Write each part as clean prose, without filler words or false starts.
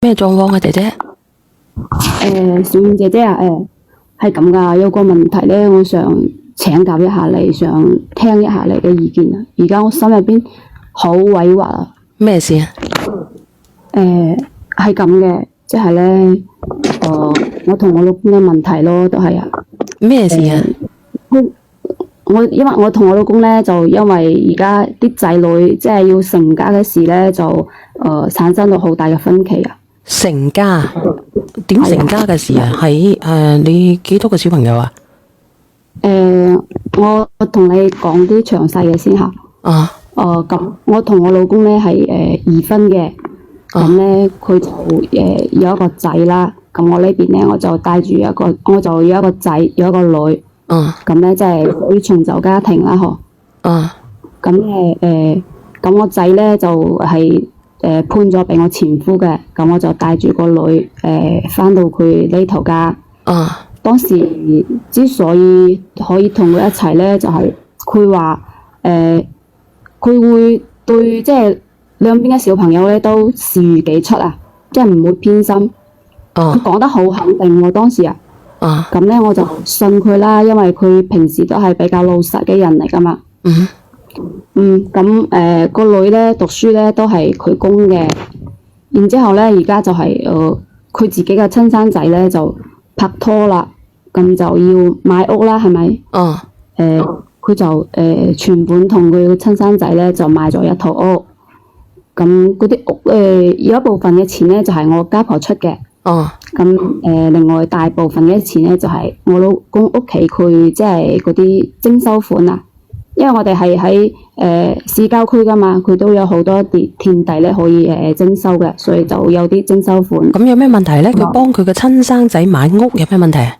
咩狀況啊，姐姐？小燕姐姐啊，係咁噶，有個問題咧，我想請教一下你，想聽一下你嘅意見啊。而家我心入邊好委屈啊。咩事啊？係咁嘅，即係咧，我同我老公嘅問題咯，都係啊。咩事啊？因為我同我老公咧，就因為而家啲仔女即係要成家嘅事咧，就產生咗好大嘅分歧啊。成家？點成家嘅事啊？喺你幾多個小朋友啊？我同你講啲詳細嘅先吓。啊。咁我同我老公咧係二婚嘅，咁咧佢就有一個仔啦。咁我呢邊咧我就帶住我就有一個仔，有一個女。咁咧即係屬於重就家庭啦，嗬。咁咁我仔咧就係判咗俾我前夫嘅，咁我就帶住個女翻到佢呢頭家。當時之所以可以同佢一齊咧，就係佢話佢會對即係兩邊嘅小朋友咧都視如己出啊，即係唔會偏心。佢講得好肯定喎，當時啊。咁咧我就信佢啦，因為佢平時都係比較老實嘅人嚟噶嘛。咁個女咧讀書咧都係佢供嘅，然之後咧而家就係佢自己嘅親生仔咧就拍拖啦，咁就要買屋啦，係咪？佢就全本同佢嘅親生仔咧就買咗一套屋，咁嗰啲屋有一部分嘅錢咧就係我家婆出嘅。咁另外大部分嘅錢咧就係我老公屋企佢即係嗰啲徵收款啊，因為我哋係喺市郊區噶嘛，佢都有好多田地咧可以徵收嘅，所以就有啲徵收款。咁有咩問題咧？佢幫佢嘅親生仔買屋有咩問題啊？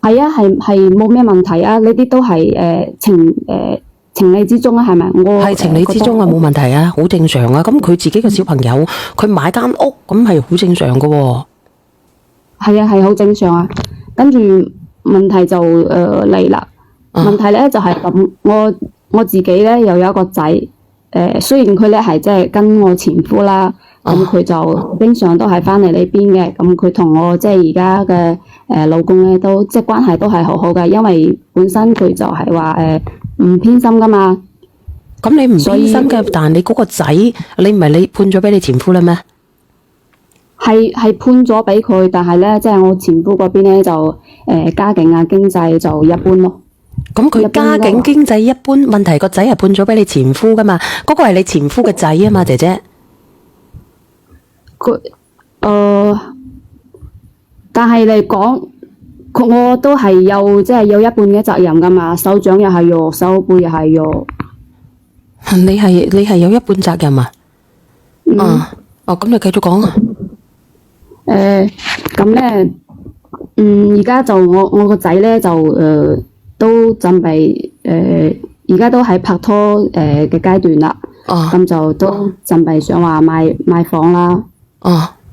係啊，係冇咩問題啊，呢啲都係情理之中啊，係咪？我係情理之中啊，冇問題啊，好正常啊。咁佢自己嘅小朋友，佢買間屋，咁係好正常噶喎。係啊，係好正常啊。跟住問題就嚟啦。問題咧就係咁，我自己咧又有一個仔。雖然佢咧係即係跟我前夫啦，咁佢就經常都係翻嚟呢邊嘅。咁佢同我即係而家嘅老公咧都即係關係都係好好嘅，因為本身佢就係話唔偏心噶嘛。咁你唔偏心嘅，但係你嗰個仔，你唔係你判咗俾你前夫啦咩？係判咗俾佢，但係咧即係我前夫嗰邊咧就家境啊經濟就一般咯。咁佢家境經濟一般，問題個仔係判咗俾你前夫噶嘛？嗰個係你前夫嘅仔啊嘛，姐姐。佢但係嚟講，我都係有即係有一半嘅責任噶嘛，手掌又係肉，手背又係肉。你係有一半責任啊？咁你繼續講啊。咁咧，而家就我個仔咧就都準備而家都喺拍拖嘅階段啦。咁就都準備想話買房啦。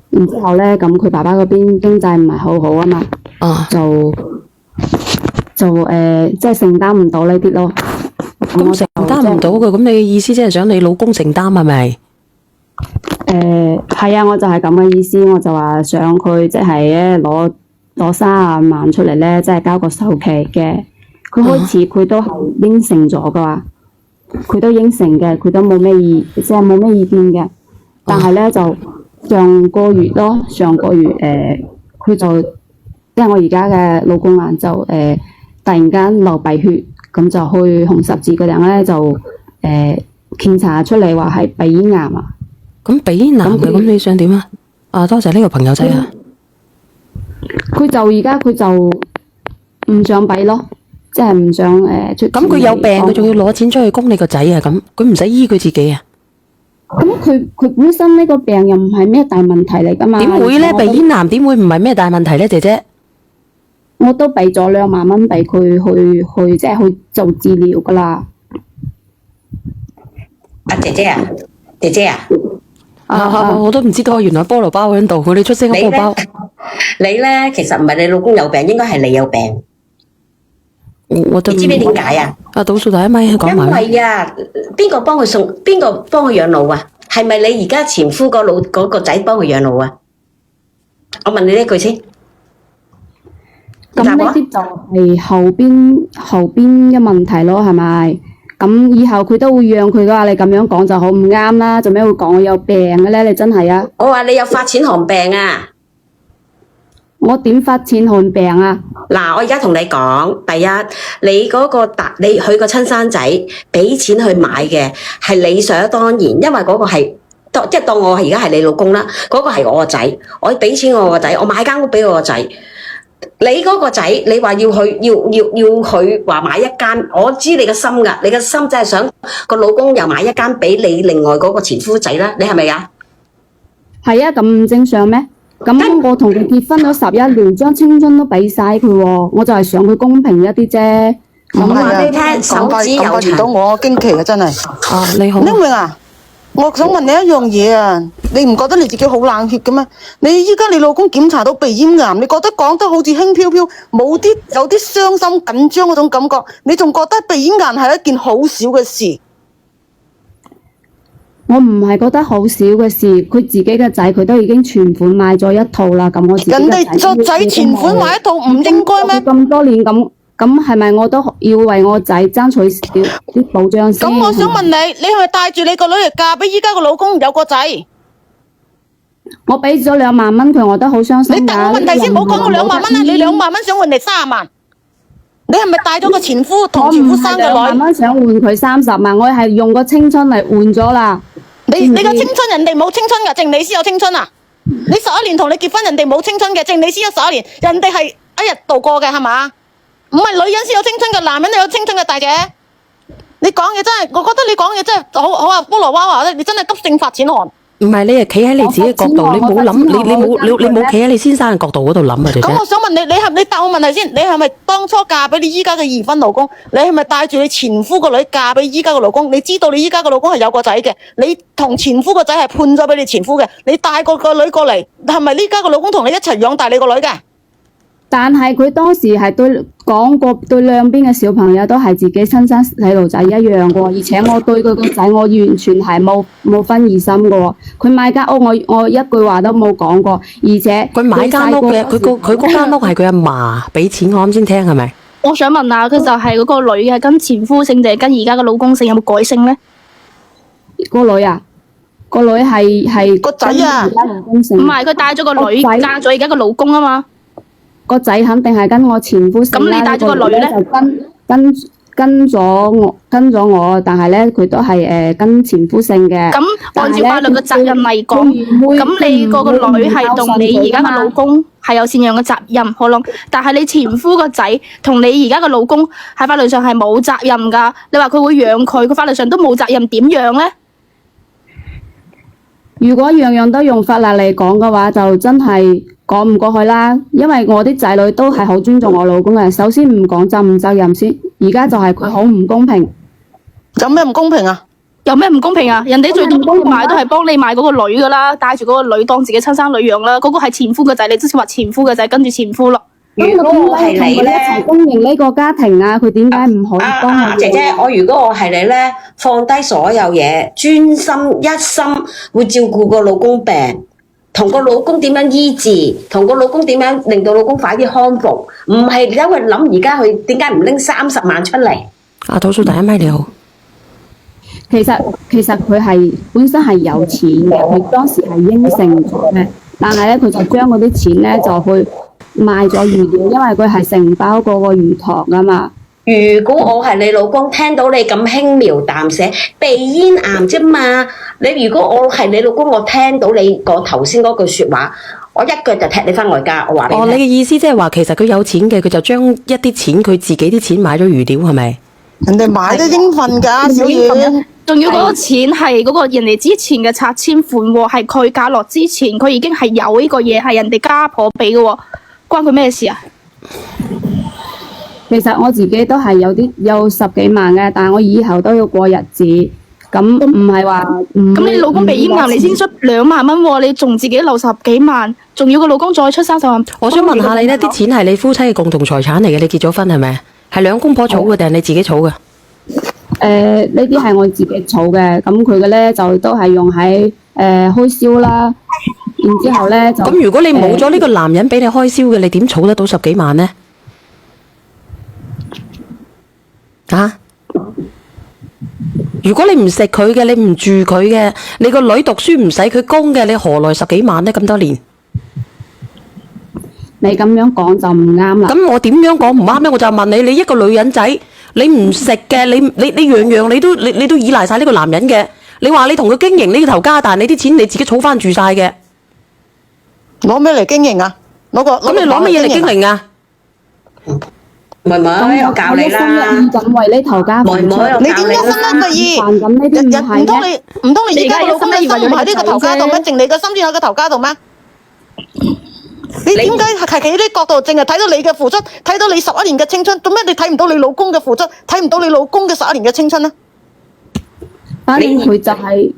然之後咧，咁佢爸爸嗰邊經濟唔係好好啊嘛。就即係承擔唔到呢啲咯。咁承擔唔到嘅，咁你意思即係想你老公承擔係咪？係啊，我就係咁嘅意思，我就話想佢即係咧攞30萬出嚟咧，即係交個首期嘅。佢開始佢都係應承咗噶嘛，佢都應承嘅，佢都冇咩意見嘅。但係咧就上個月佢就即係我而家嘅老公啊，就突然間流鼻血，咁就去紅十字嗰度咧就檢查出嚟話係鼻咽癌啊。咁鼻咽癌嘅，咁你想點啊？多謝呢個朋友仔啊。佢就唔想俾咯，即係唔想出錢。咁佢有病，佢仲要攞錢出去供你個仔啊？咁佢唔使醫佢自己啊？咁佢本身呢個病又唔係咩大問題嚟噶嘛？點會咧？鼻咽癌點會唔係咩大問題咧？姐姐，我都俾咗2萬蚊俾佢去即係去做治療噶啦。姐姐啊，我都唔知道，原來菠蘿包喺度，你出聲菠蘿包。你咧其實唔係你老公有病，應該係你有病。你知唔知點解啊？倒數第一咪講埋。因為啊，邊個幫佢養老啊？係咪你而家前夫個仔幫佢養老啊？我問你呢句先。咁呢啲就係後邊嘅問題咯，係咪？咁以後佢都會讓佢嘅話，你咁樣講就好唔啱啦。做咩會講我有病嘅咧？你真係啊！我話你有發錢寒病啊！我點發錢寒病啊？嗱，我而家同你講，第一，你嗰你佢個親生仔俾錢去買嘅係理所當然，因為嗰個係即係當我而家係你老公啦，嗰個係我個仔，我俾錢我個仔，我買間屋俾我個仔。你嗰個仔，你話要佢話買一間，我知你嘅心㗎，你嘅心真係想個老公又買一間俾你另外嗰個前夫仔啦，你係咪啊？係啊，咁唔正常咩？咁我同佢結婚咗11年，將青春都俾晒佢喎，我就係想佢公平一啲啫。我話你聽，手指有遇到我驚奇啊，真係。啊，你好。明啊？我想問你一樣嘢啊，你唔覺得你自己好冷血嘅咩？你依家你老公檢查到鼻咽癌，你覺得講得好似輕飄飄，有啲傷心緊張嗰種感覺，你仲覺得鼻咽癌係一件好小嘅事？我唔係覺得好少嘅事，佢自己嘅仔佢都已經全款買咗一套啦，咁我自己人哋個仔全款買一套唔應該咩？咁多年咁係咪我都要為我仔爭取啲保障先？咁我想問你係咪帶住你個女嚟嫁俾依家個老公有個仔？我俾咗2萬蚊佢，我都好傷心㗎。你答我問題先，唔好講我2萬蚊啦，你2萬蚊想換嚟30萬？你係咪帶咗個前夫同前夫生個女？我唔係2萬蚊想換佢30萬，我係用個青春嚟換咗啦。你個青春人哋冇青春㗎，淨你先有青春啊！你11年同你結婚，人哋冇青春嘅，淨你先有11年，人哋係一日度過嘅，係嘛？唔係女人先有青春嘅，男人都有青春嘅，大姐。你講嘢真係，我覺得你講嘢真係好啊，菠蘿娃娃咧，你真係急性發錢寒。唔係，你係企喺你自己嘅角度，你冇諗，你冇企喺你先生嘅角度嗰度諗啊，姐姐。咁我想問你答我問題先，你係咪當初嫁俾你依家嘅二婚老公？你係咪帶住你前夫個女嫁俾依家嘅老公？你知道你依家嘅老公係有個仔嘅，你同前夫個仔係判咗俾你前夫嘅，你帶個女過嚟，係咪呢家個老公同你一齊養大你個女嘅？但係佢當時係講過對兩邊嘅小朋友都係自己親生細路仔一樣嘅喎，而且我對佢個仔我完全係冇分疑心嘅喎。佢買間屋我一句話都冇講過，而且佢買間屋嘅，佢嗰間屋係佢阿嫲俾錢，我啱先聽係咪？我想問下，佢就係嗰個女嘅跟前夫姓定係跟而家嘅老公姓，有冇改姓咧？個女啊，個女係個仔啊，唔係，佢帶咗個女嫁咗而家個老公啊嘛。個仔肯定係跟我前夫姓啦。咁你帶咗個女咧？就跟咗我，但係咧佢都係跟前夫姓嘅。咁按照法律嘅責任嚟講，咁你個女係同你而家嘅老公係有贍養嘅責任，好咯。但係你前夫個仔同你而家嘅老公喺法律上係冇責任噶。你話佢會養佢法律上都冇責任，點養咧？如果樣樣都用法律嚟講嘅話，就真係講唔過去啦。因為我啲仔女都係好尊重我老公嘅。首先唔講責唔責任先，而家就係佢好唔公平。有咩唔公平啊？有咩唔公平啊？人哋最多買都係幫你買嗰個女噶啦，帶住嗰個女當自己親生女養啦。嗰個係前夫嘅仔，你之前話前夫嘅仔跟住前夫咯。如果我係你咧，一齊經營呢個家庭啊，佢點解唔可以幫我？姐姐，如果我係你咧，放低所有嘢，專心一心會照顧個老公病，同個老公點樣醫治，同個老公點樣令到老公快啲康復，唔係因為諗而家佢點解唔拎30萬出嚟？阿土叔第一咪你好。其實佢係本身係有錢嘅，佢當時係應承咗嘅，但係咧佢就將嗰啲錢咧就去賣咗魚料，因為佢係承包嗰個魚塘㗎嘛。如果我係你老公，聽到你咁輕描淡寫鼻咽癌啫嘛，如果我係你老公，我聽到你個頭先嗰句説話，我一腳就踢你翻外家。我話你聽。你嘅意思即係話其實佢有錢嘅，佢就將一啲錢佢自己啲錢買咗魚料係咪？人哋買得應份㗎，小姐。仲要嗰個錢係嗰個人哋之前嘅拆遷款喎，係佢嫁落之前，佢已經係有呢個嘢，係人哋家婆俾嘅喎，關佢咩事啊？其實我自己都係有10幾萬嘅，但係我以後都要過日子，咁唔係話咁你老公鼻咽癌，你先出2萬蚊喎，你仲自己留10幾萬，仲要個老公再出30萬。我想問下你呢啲錢係你夫妻嘅共同財產嚟嘅，你結咗婚係咪？係兩公婆儲嘅定係你自己儲嘅？呢啲係我自己儲嘅，咁佢嘅咧就都係用喺開銷啦，然之後咧就咁如果你冇咗呢個男人俾你開銷嘅，你點儲得到10幾萬呢？啊？如果你唔食佢嘅，你唔住佢嘅，你個女讀書唔使佢供嘅，你何來10幾萬呢？咁多年，你咁樣講就唔啱啦。咁我點樣講唔啱呢？我就問你，你一個女人仔，你唔食嘅，你樣樣你都依賴晒呢個男人嘅。你話你同佢經營呢頭家，但係你啲錢你自己儲翻住晒嘅，攞咩嚟經營啊？咁你攞乜嘢嚟經營啊？妹妹，我教你啦。咁為呢頭家付出，妹妹我你點一心一意？咁呢啲唔係咩？唔通你而家個老公嘅心唔喺呢個頭家度咩？淨你嘅心先喺個頭家度咩？你點解係企喺呢角度，淨係睇到你嘅付出，睇到你11年嘅青春，做咩你睇唔到你老公嘅付出，睇唔到你老公嘅11年嘅青春呢？反正佢就係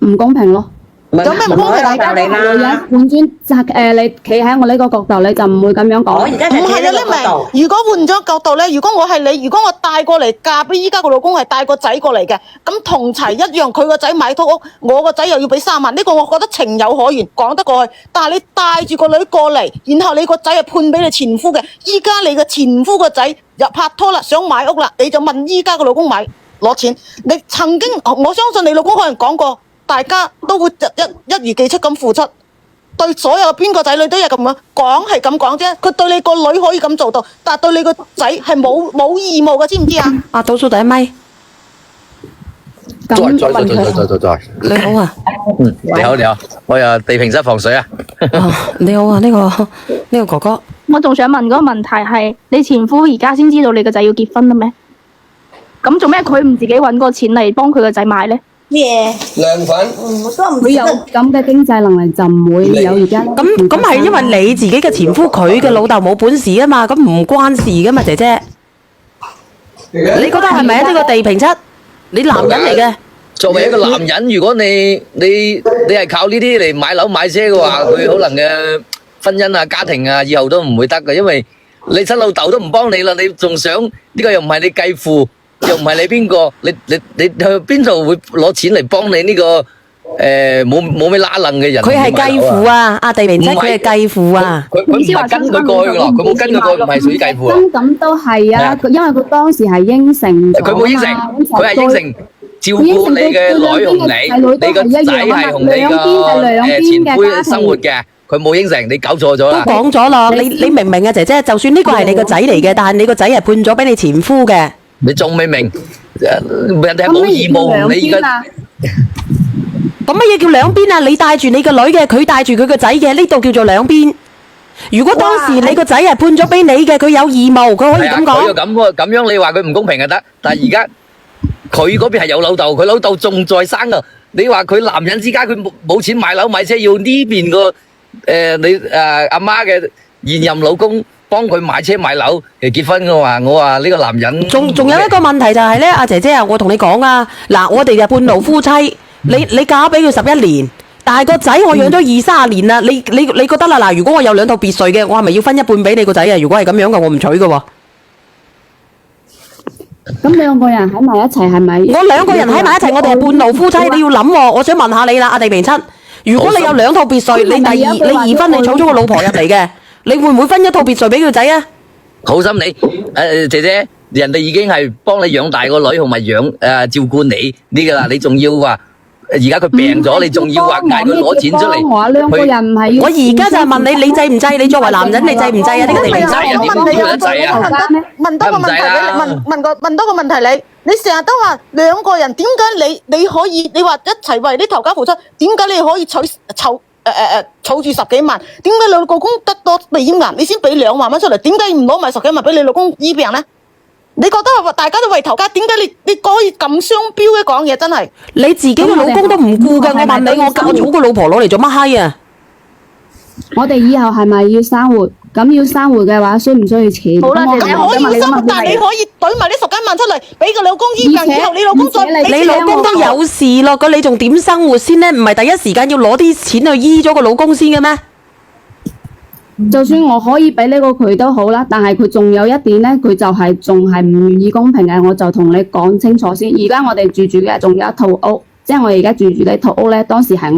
唔公平咯。有咩唔公平啊？教你女啦。人換轉你企喺我呢個角度，你就唔會咁樣講。我而家就唔係啊，企喺呢個角度。你明？如果換咗角度咧，如果我係你，如果我帶過嚟嫁俾依家個老公係帶個仔過嚟嘅，咁同齊一樣，佢個仔買套屋，我個仔又要俾3萬，呢個我覺得情有可原，講得過去。但係你帶住個女過嚟，然後你個仔係判俾你前夫嘅，依家你嘅前夫個仔又拍拖啦，想買屋啦，你就問依家個老公攞錢。你曾經我相信你老公可能講過，大家都會一如既出咁付出。對所有邊個仔女都係咁樣講，係咁講啫。佢對你個女可以咁做到，但係對你個仔係冇義務嘅，知唔知啊？啊，倒數第一咪，再，你好啊，你好，我又地平室防水啊。你好啊，呢個哥哥，我仲想問嗰個問題係，你前夫而家先知道你個仔要結婚啦咩？咁做咩佢唔自己揾個錢嚟幫佢個仔買呢？咩？涼粉，佢有咁嘅經濟能力就唔會有而家。咁係因為你自己嘅前夫佢嘅老豆冇本事啊嘛，咁唔關事噶嘛，姐姐。你覺得係咪呢個地平七？你男人嚟嘅。作為一個男人，如果你係靠呢啲嚟買樓買車嘅話，佢可能嘅婚姻啊、家庭啊，以後都唔會得嘅，因為你親老豆都唔幫你啦，你仲想呢個又唔係你繼父，又唔係你邊個，你去邊度會攞錢嚟幫你呢個冇咩拉楞嘅人？佢係繼父啊，阿地平七佢係繼父啊。佢唔係跟佢過去嘅咯，佢冇跟佢過去，唔係屬於繼父啊。咁都係啊，因為佢當時係應承咗佢冇應承，佢係應承照顧你嘅女同你個仔係同你個前夫生活嘅，佢冇應承，你搞錯咗啦。都講咗咯，你明唔明啊，姐姐？就算呢個係你個仔嚟嘅，但係你個仔係判咗俾你前夫嘅。你仲未明？人哋係冇義務，你而家咁乜嘢叫兩邊啊？你帶住你個女嘅，佢帶住佢個仔嘅，呢度叫做兩邊。如果當時你個仔係判咗俾你嘅，佢有義務，佢可以咁講。咁樣，你話佢唔公平就得，但係而家佢嗰邊係有老豆，佢老豆仲在生啊！你話佢男人之家，佢冇錢買樓買車，要呢邊個你阿媽嘅現任老公幫佢買車買樓嚟結婚嘅話，我話呢個男人仲有一個問題就係咧，阿姐姐啊，我同你講啊，嗱，我哋就半路夫妻，你嫁俾佢11年，但係個仔我養咗20-30年啦，你覺得啦嗱？如果我有2套別墅嘅，我係咪要分一半俾你個仔啊？如果係咁樣嘅，我唔娶嘅喎。咁兩個人喺埋一齊係咪？我2個人喺埋一齊，我哋係半路夫妻，你要諗喎。我想問下你啦，阿地平七，如果你有2套別墅，你二婚，你娶咗個老婆入嚟嘅，你會唔會分1套別墅俾佢仔啊？好心你，姐姐，人哋已經係幫你養大個女，同埋照顧你呢個啦，你仲要話而家佢病咗，你仲要話嗌佢攞錢出嚟？我兩個人唔係。我而家就係問你，你制唔制？你作為男人，你制唔制啊？呢個地平制啊？問多個問題你，問多個問題你成日都話2個人，點解你可以？你話一齊為呢頭家付出，點解你可以儲住10幾萬？點解你老公得多鼻咽癌，你先俾2萬蚊出嚟？點解唔攞埋10幾萬俾你老公醫病呢？你覺得大家都為頭家，點解你可以咁雙標嘅講嘢？真係你自己個老公都唔顧嘅，我問你，我儲個老婆攞嚟做乜閪啊？我哋以後係咪要生活？咁要生活嘅話，需唔需要錢？好啦，咁可以生活，但係你可以懟埋呢10幾萬出嚟俾個老公醫病，以後你老公再你老公都有事咯，咁你仲點生活先呢？唔係第一時間要攞啲錢去醫咗個老公先嘅咩？就算我可以俾呢個佢都好啦，但係佢仲有一點咧，佢就係仲係唔願意公平嘅，我就同你講清楚先。而家我哋住嘅仲有一套屋，即係我而家住呢套屋咧，當時係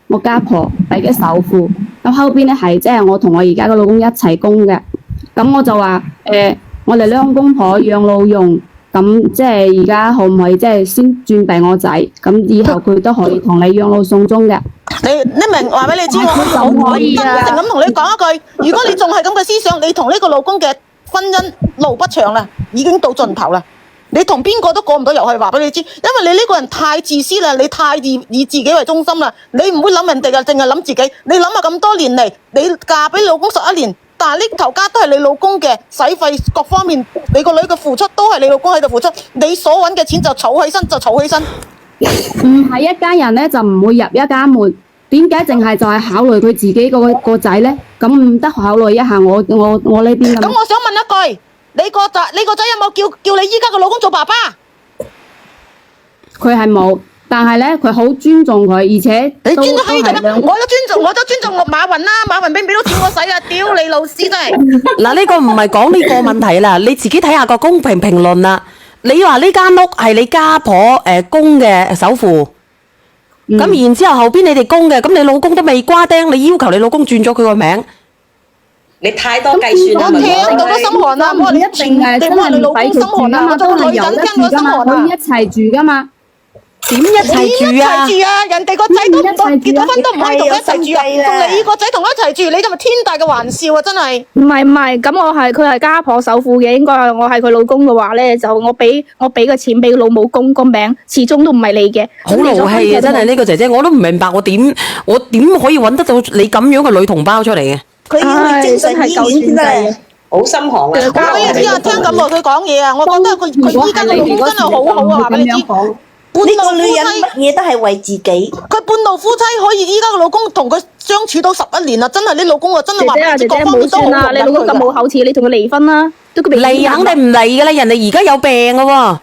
我家婆俾嘅首付，咁後邊咧係即係我同我而家嘅老公一齊供嘅，咁我就話我哋兩公婆養老用，咁即係而家可唔可以即係先轉俾我仔，咁以後佢都可以同你養老送終嘅。你明話俾你知，我可以啊真誠咁同你講一句，如果你仲係咁嘅思想，你同呢個老公嘅婚姻路不長啦，已經到盡頭啦。你同邊個都過唔到入去，話俾你知，因為你呢個人太自私啦，你太以自己為中心啦，你唔會諗人哋嘅，淨係諗自己。你諗下咁多年嚟，你嫁俾老公11年，但係呢頭家都係你老公嘅使費各方面，你個女嘅付出都係你老公喺度付出，你所揾嘅錢就儲起身就儲起身。唔係一家人咧就唔會入一家門，點解淨係就係考慮佢自己個仔咧？咁唔得考慮一下我呢邊咁。咁我想問一句，你個仔有冇叫你依家個老公做爸爸？佢係冇，但係咧佢好尊重佢，而且你尊重喺度咩？係兩我都尊重我馬雲啦，馬雲俾唔俾到錢我使啊？屌你老師真係！嗱，呢個唔係講呢個問題啦，你自己睇下個公平評論啦。你話呢間屋係你家婆供嘅首付，咁然之後後邊你哋供嘅，咁你老公都未瓜釘，你要求你老公轉咗佢個名，你太多計算啦，我聽到都心寒啦！我話你一定係真係唔俾佢住噶嘛，都係由得住噶嘛，可以一齊住噶嘛。點一齊住啊？一齊住啊！人哋個仔都結咗婚都唔可以同佢一齊住啊！同你個仔同我一齊住，你就咪天大嘅玩笑啊！真係。唔係，咁佢係家婆首付嘅，應該係我係佢老公嘅話咧，就我俾個錢俾老母公個名，始終都唔係你嘅。好勞氣啊！真係呢個姐姐，我都唔明白我點可以揾得到你咁樣嘅女同胞出嚟嘅？佢要去精神醫院咧，好心寒啊！我知啊，聽咁耐佢講嘢啊，我覺得佢依家嘅老公真係好好啊！話俾你知。呢個女人乜嘢都係為自己。佢半路夫妻可以依家個老公同佢相處到11年啦，真係你老公啊，真係話俾你知各方面都好啦，你老公咁冇口齒，你同佢離婚啦，都佢離肯定唔離噶啦，人哋而家有病嘅喎。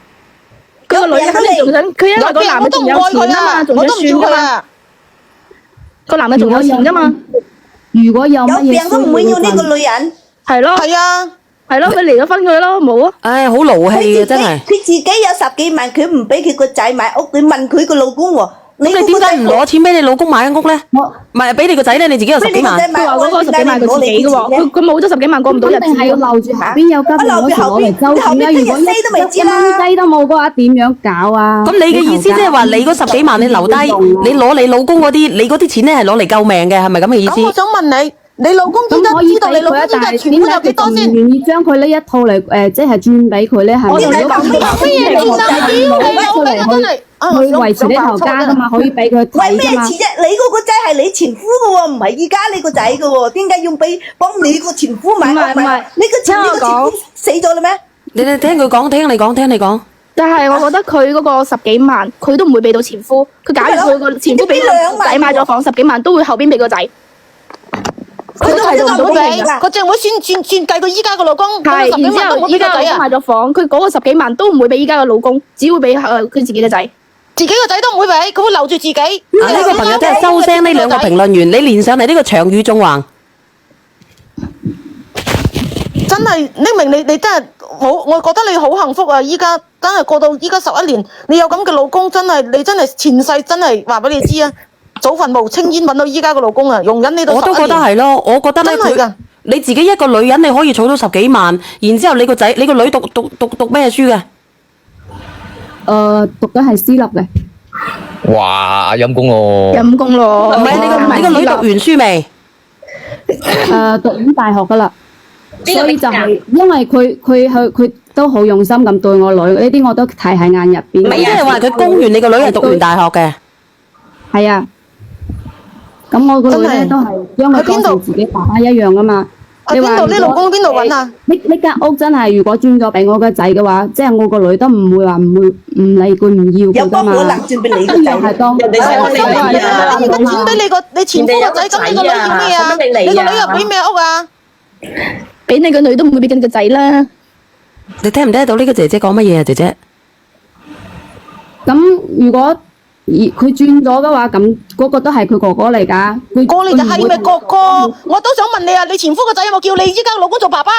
佢個女人肯定仲想，佢因為個男嘅仲有錢啊嘛，仲想算噶嘛，個男嘅仲有錢噶嘛。如果有有乜嘢病都唔會要呢個女人。係咯，係啊。係咯，佢離咗婚佢咯，冇啊。唉，好勞氣啊，真係。佢自己有10幾萬，佢唔俾佢個仔買屋，你問佢個老公喎。咁你點解唔攞錢俾你老公買間屋咧？唔係俾你個仔咧，你自己有10幾萬。佢話嗰個10幾萬佢自己嘅喎，佢冇咗10幾萬過唔到日子。係要留住後邊有家庭嗰時攞嚟周轉啊！如果一蚊雞都冇嘅話，點樣搞啊？咁你嘅意思即係話你嗰10幾萬你留低，你攞你老公嗰啲，你嗰啲錢咧係攞嚟救命嘅，係咪咁嘅意思？咁我想問你。你老公知道你老公依家存款有幾多先？唔願意將佢呢一套嚟即係轉俾佢咧，係咪？我同你講咩嘢錢啊？屌你老味啊！真係去維持呢頭家噶嘛，可以俾佢睇噶嘛。為咩錢啫？你嗰個仔係你前夫噶喎，唔係依家你個仔噶喎，點解要幫你個前夫買？唔係，你個前夫死咗啦咩？你聽佢講，聽你講。但係我覺得佢嗰個10幾萬，佢都唔會俾到前夫。佢假如佢個前夫俾個仔買咗房10幾萬，都會後邊俾個仔。佢都係唔會俾，佢淨會算計佢依家個老公。係，然之後依家個老公買咗房，佢嗰個10幾萬都唔會俾依家個老公，只會俾佢自己嘅仔。自己個仔都唔會俾，佢會留住自己。呢個朋友真係收聲，呢兩個評論員，你連上嚟呢個長語縱橫。真係匿名你真係好，我覺得你好幸福啊！依家真係過到依家11年，你有咁嘅老公，真係你真係前世真係話俾你知啊！早份無青煙揾到依家個老公啊，容忍你到11年。我都覺得係咯，我覺得咧佢你自己一個女人你可以儲到10幾萬，然之後你個仔你個女讀咩書嘅？讀緊係私立嘅。哇，陰公咯！陰公咯！唔係你個女讀完書未？讀完大學噶啦。所以就係因為佢都好用心咁對我女，呢啲我都睇喺眼入邊。唔係即係話佢供完你個女係讀完大學嘅。係啊。咁我個女咧都係將佢當成自己爸爸一樣噶嘛。你話你老公邊度揾啊？呢間屋真係如果轉咗俾我個仔嘅話，即係我個女都唔會話唔理佢唔要佢噶嘛。有冇可能轉俾你個仔？係當轉俾你前夫個仔，咁你個女要咩啊？你個女又俾咩屋啊？俾你個女都唔會俾緊個仔啦。你聽唔聽得到呢個姐姐講乜嘢啊？姐姐。咁如果佢轉咗嘅話，咁嗰個都係佢哥哥嚟㗎。哥你就係咪哥哥？我都想問你啊，你前夫個仔有冇叫你依家老公做爸爸？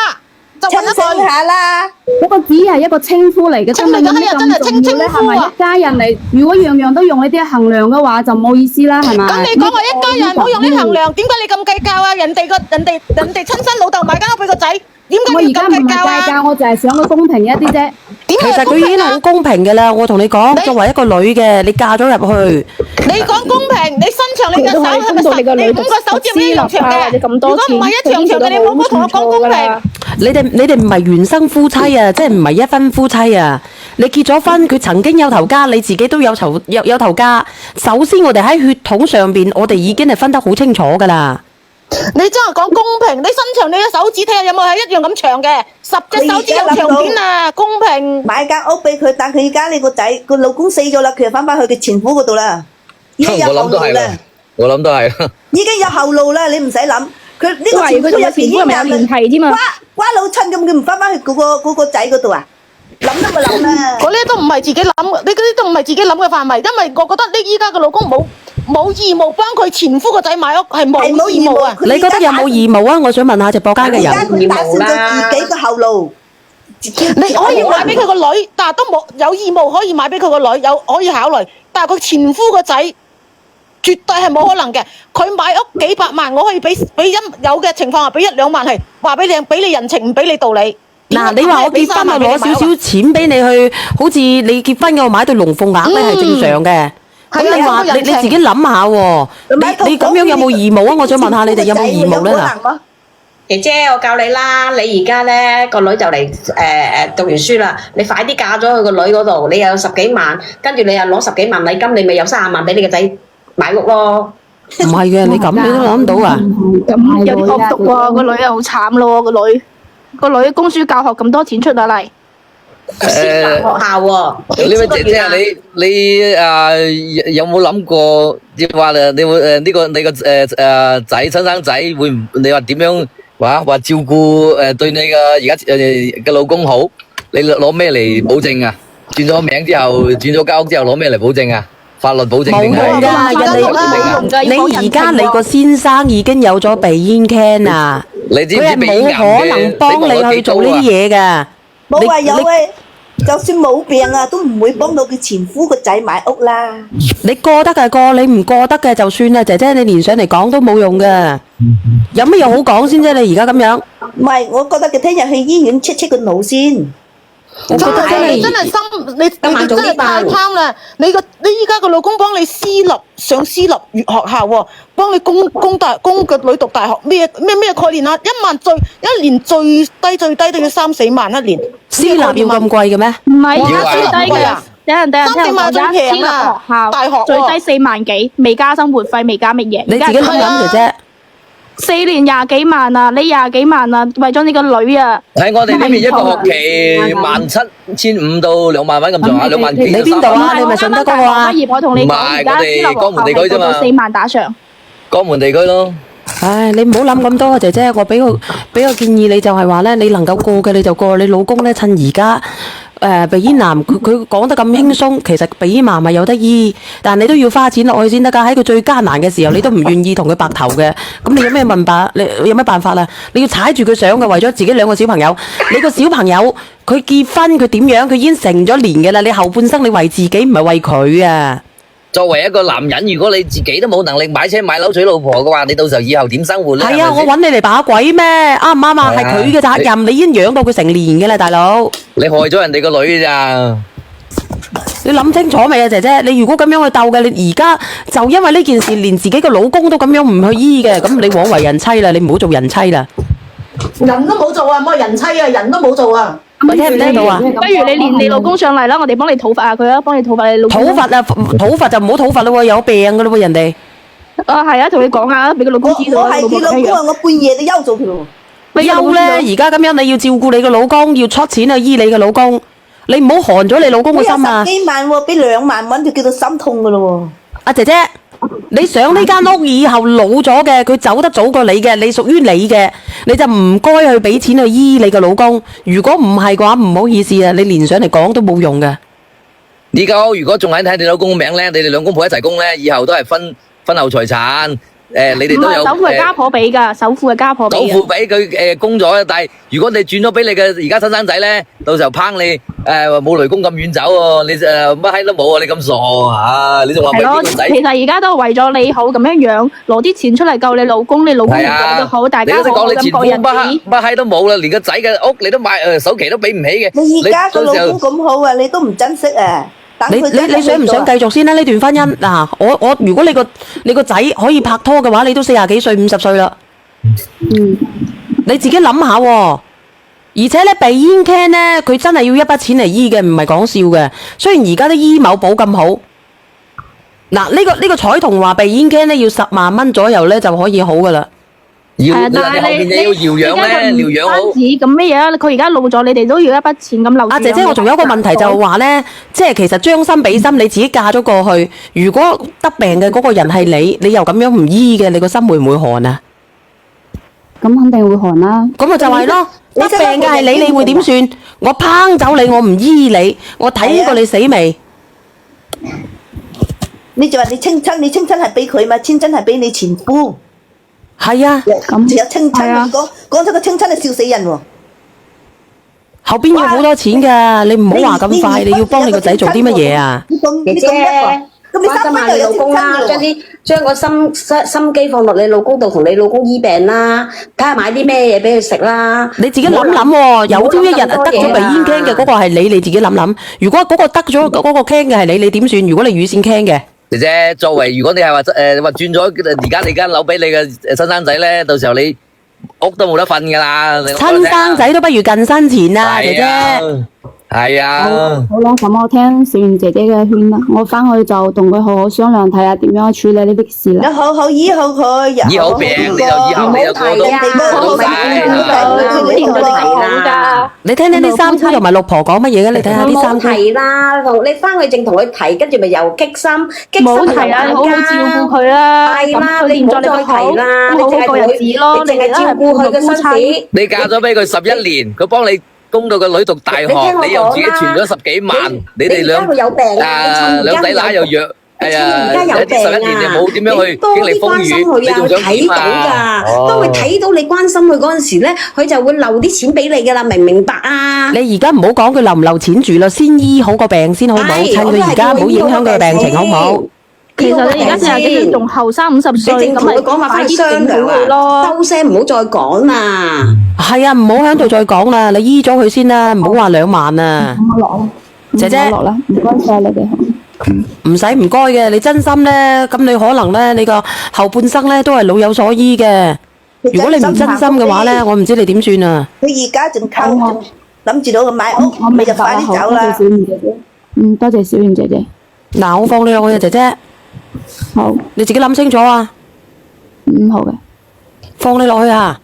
就揾一親親句。下啦。嗰個只係一個稱呼嚟嘅，稱嚟嘅真係係真係稱咁重要咧，係咪稱呼啊一家人嚟？如果樣樣都用呢啲衡量嘅話，就冇意思啦，係咪？咁你講話一家人唔好用啲衡量，點解你咁計較啊？人哋親生老豆買間屋俾個仔，點解我而你咁家唔係計計較啊？較，我就係想佢公平一啲啫。點其解實佢已經好公平嘅啦，我同你講，你作為一個女嘅，你嫁咗入去，你講公平，你伸長你嘅手佢都可以係咪公道你個女你五個手指一樣長嘅？讀私立啊或者咁多如果唔係一長長嘅，你冇冇同我講公平。你哋唔係原生夫妻啊，即係唔係一分夫妻啊？你結咗婚，佢曾經有頭家，你自己都有頭家。首先，我哋喺血統上邊，我哋已經係分得好清楚噶啦。你真係講公平，你伸長你嘅手指睇下有冇係一樣咁長嘅，10隻手指有長短啊？公平。買間屋俾佢，但佢而家你個仔個老公死咗啦，佢又翻返去佢前夫嗰度啦，已經有後路啦，我諗都係。已經有後路啦，你唔使諗。佢呢都係佢同個前夫入邊個前夫係咪有聯繫添啊？瓜老襯咁，佢唔翻返去嗰個仔嗰度啊？諗都咪諗啦。嗰啲都唔係自己諗，你嗰啲都唔係自己諗嘅範圍，因為我覺得你依家嘅老公冇義務幫佢前夫個仔買屋，係冇義務啊！佢你覺得有冇義務啊？我想問下直播間嘅而家人。佢打算咗自己嘅後路。你可以買俾佢個女，但係都冇有義務可以買俾佢個女，有可以考慮，但係佢前夫個仔絕對係冇可能嘅。佢買屋幾百萬，我可以俾有嘅情況下俾1-2萬係話俾你人情，唔俾你道理。嗱，你話我結婚啊，攞少少錢俾你去，好似你結婚嘅我買對龍鳳鈪咧係正常嘅。咁你話你自己諗下喎，你咁樣有冇義務啊？我想問下你哋有冇義務咧嗱？姐姐，我教你啦，你而家咧個女就嚟讀完書啦，你快啲嫁咗去個女嗰度，你又有10幾萬，跟住你又攞10幾萬禮金，你咪有30萬俾你個仔買屋咯。唔係嘅，你咁你都諗到啊？咁有啲惡毒喎，個女又好慘咯，個女供書教學咁多錢出下嚟。私立學校喎，呢位姐姐啊，你有冇諗過，即係話你會呢個你個仔親生仔會唔你話點樣話照顧對你嘅而家嘅老公好？你攞咩嚟保證啊？轉咗名之後，轉咗間屋之後攞咩嚟保證啊？法律保證定係？冇用㗎，你而家你個先生已經有咗鼻咽 can 啊，你知唔知佢係冇可能幫你去做呢啲嘢㗎。冇話有嘅，就算冇病啊，都唔會幫到佢前夫個仔買屋啦。你過得嘅過，你唔過得嘅就算啦，姐姐你連上嚟講都冇用㗎。有乜嘢好講先啫？你而家咁樣，唔係，我覺得佢聽日去醫院 check 個腦先。我覺得真係你真係心，你真係太貪啦！你依家個老公幫你上私立學校喎，幫你供個女讀大學，咩概念啊？一年最低都要3-4萬一年。私立要咁貴嘅咩？唔係，而要啊家最低嘅，等人聽3-4我講，萬仲而家私立平啊學校大學喎最低4萬幾，未加生活費，未加乜嘢。你自己諗諗姐姐。 4年20幾萬啊！你20幾萬啊，為咗你個女啊！喺我哋呢邊一個學期17,500到2萬蚊咁上下，2萬幾你邊度啊？你咪順德嗰個啊？畢業我同你講，唔係而家私立學校我哋江門地區啫嘛係4萬打上。江門地區咯。唉，你唔好諗咁多啊，姐姐，我俾個建議你就係話咧，你能夠過嘅你就過，你老公咧趁而家鼻咽癌，佢講得咁輕鬆，其實鼻咽癌咪有得醫，但你都要花錢落去先得㗎。喺佢最艱難嘅時候，你都唔願意同佢白頭嘅，咁你有咩問法？你有咩辦法啊？你要踩住佢上嘅，為咗自己2個小朋友。你個小朋友佢結婚佢點樣？佢已經成咗年嘅啦，你後半生你為自己唔係為佢啊！作為一個男人，如果你自己都冇能力買車買樓娶老婆嘅話，你到時候以後點生活咧？係啊，我揾你嚟把鬼咩？啱唔啱啊？係佢嘅責任，你已經養到佢成年嘅啦，大佬。你害咗人哋個女咋？你諗清楚未啊，姐姐？你如果咁樣去鬥嘅，你而家就因為呢件事，連自己個老公都咁樣唔去醫嘅，咁你枉為人妻啦，你唔好做人妻啦。人都冇做啊，冇人妻啊，人都冇做啊。你聽唔聽到啊？不如你連你老公上嚟啦，我哋幫你討伐下佢啊，幫你討伐你老公。討伐啊，討伐就唔好討伐咯喎，有病噶咯喎，人哋。啊，係啊，同你講下，俾個老公知道啊，我係佢老公啊，我半夜都休咗佢咯。咪休咧，而家咁樣你要照顧你個老公，要出錢去醫你個老公，你唔好寒咗你老公個心啊！我有10幾萬喎，俾2萬蚊就叫到心痛噶咯喎。阿姐姐，你上呢間屋以後老咗嘅，佢走得早過你嘅，你屬於你嘅，你就唔該去俾錢去醫你個老公。如果唔係嘅話，唔好意思啊，你連上嚟講都冇用嘅。呢個如果仲喺睇你老公個名咧，你哋2公婆一齊供咧，以後都係分後財產。你哋都有首付係家婆俾㗎，首付係家婆俾首嘅。付俾佢供咗，但係如果你轉咗俾你嘅而家親生仔咧，到時候拚你冇雷公咁遠走喎，你乜閪都冇啊！你咁傻啊！你仲話為係咯，邊個仔？其實而家都係為咗你好咁樣樣，攞啲錢出嚟救你老公，你老公係啊，就好，大家你都好講你前夫咁過日子。乜閪都冇啦，連個仔嘅屋你都買首期都俾唔起嘅。你而家個到時候老公咁好啊，你都唔珍惜啊！等你佢真係你想唔想繼續先咧？呢段婚姻嗱，我如果你個仔可以拍拖嘅話，你都40幾歲、50歲啦。你自己諗下喎，而且咧鼻煙 can 咧，佢真係要一筆錢嚟醫嘅，唔係講笑嘅。雖然而家啲醫某保咁好，嗱呢個彩童話鼻煙 can 咧要10萬蚊左右咧就可以好噶啦。要係啊，但你後係你邊嘢要療養咧，療養好。咁咩嘢啊？佢而家老咗，你哋都要一筆錢咁留住。阿姐姐，我仲有一個問題就係話咧，即係其實將心比心，你自己嫁咗過去，如果得病嘅嗰個人係你又咁樣唔醫嘅，你個心會唔會寒啊？咁肯定會寒啦。咁咪就係咯，得病嘅係你，你會點算？我拚走你，我唔醫你，我睇過你死未？你就話你親親係俾佢嘛，親親係俾你前夫。係啊，咁有親親，係啊講咗個親親係笑死人喎。後邊要好多錢㗎，你唔好話咁快，你要幫你個仔做啲乜嘢啊？姐姐，咁你關心下你老公啦，將個心機放落你老公度，同你老公醫病啦，睇下買啲咩嘢俾佢食啦。你自己諗諗喎，有朝一日得咗鼻煙 can 嘅嗰個係你，你自己諗諗。如果嗰個得咗嗰個 can 嘅係你，你點算？如果你乳腺 can 嘅？姐姐，作為如果你係話轉咗而家你間樓俾你嘅親生仔咧，到時候你屋都冇得瞓噶啦。親生仔都不如近身錢啊，姐姐。係啊。好啦，咁我聽小圓姐姐嘅勸啦，我翻去就同佢好好商量，睇下點樣處理呢啲事啦。有好好醫好佢，醫好病，你就醫好，你就過到㗎。你聽聽啲三姑同埋六婆講乜嘢嘅？你睇下啲三冇姑。提啦，你翻去正同佢提，跟住咪又激心，激心冇提啊，你好好照顧佢啦。係啦，咁佢你唔好再現在你好提啦，你好好過日淨係同佢，子咯。你淨係照顧佢嘅身子。你嫁咗俾佢11年，佢幫你供到個女讀大學，你聽我你又自己講啦存咗10幾萬，你哋而家佢有病啊，你趁兩仔乸又弱，而家有病11年你冇點樣去經歷風雨，你仲想睇到點啊？㗎，當佢睇到你關心佢嗰陣時咧，佢就會留啲錢俾你㗎啦，明唔明白啊？你而家唔好講佢留唔留錢住啦，先醫好個病先好冇？係趁佢而家唔好影響佢嘅病情好冇？其實你而家40幾歲仲後生50歲，你正同佢講話快啲商量佢咯。啊，收聲唔好再講啦。係啊，唔好喺度再講啦，你醫咗佢先啦，唔好話2萬啊。我落啦，姐姐我落啦，唔該晒你哋。唔使唔該嘅，你真心咧，咁你可能咧，你個後半生咧都係老有所依嘅。如果你唔真心嘅話咧，我唔知你點算啊。佢而家仲溝，仲諗住到佢買屋，我明白你就快啦，好，多謝啲走啦小。圓姐姐。多謝小圓姐姐。嗱，我放你落去啊，姐姐，好，你自己諗清楚啊。好嘅，放你落去啊。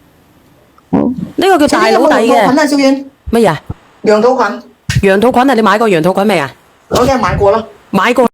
好。呢個叫大佬底嘅。啊，小遠，乜嘢啊？羊肚菌，羊肚菌啊？你買過羊肚菌未啊？我梗係買過啦。買過。